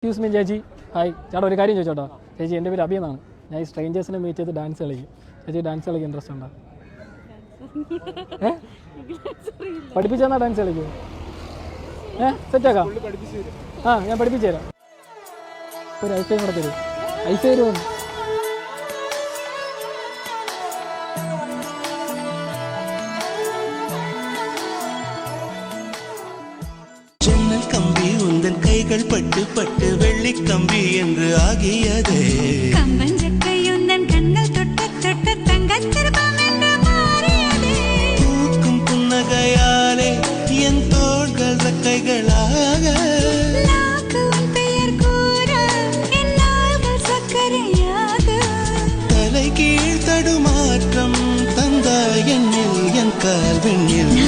Excuse me ചേച്ചി. Hi ചേട്ടാ, ഒരു കാര്യം ചോദിച്ചോട്ടോ. ചേച്ചി, എൻ്റെ പേര് അബി എന്നാണ്. ഞാൻ ഈ സ്ട്രേഞ്ചേഴ്സിനെ മീറ്റ് ചെയ്ത് ഡാൻസ് കളിക്കും. ചേച്ചി ഡാൻസ് കളിക്കാൻ ഇൻട്രസ്റ്റ് ഉണ്ടോ? പഠിപ്പിച്ചാൽ ഡാൻസ് കളിക്കുമോ? സെറ്റാക്കാം. ഞാൻ പഠിപ്പിച്ചു തരാം. ഒരു ഐഫൈ കൂടെ തരും. ഐഫൈ തരുമോ? கம்பி உந்தன் கைகள் பட்டு பட்டு வெள்ளி கம்பி என்று ஆகியதே. கம்பஞ்சக்கை உந்தன் கண்கள் தொட்ட தொட்ட தங்கச் சிற்பம் என்று மாறியதே. பூக்கும் புன்னகையாலே என் தோள்கள் ரெக்கைகளாக. நாக்கு உன் பெயர் கூற என் நாள்கள் சர்க்கரையாக. தலை கீழ் தடுமாற்றம் தந்தாய் என்னில் என் கால் விண்ணில்.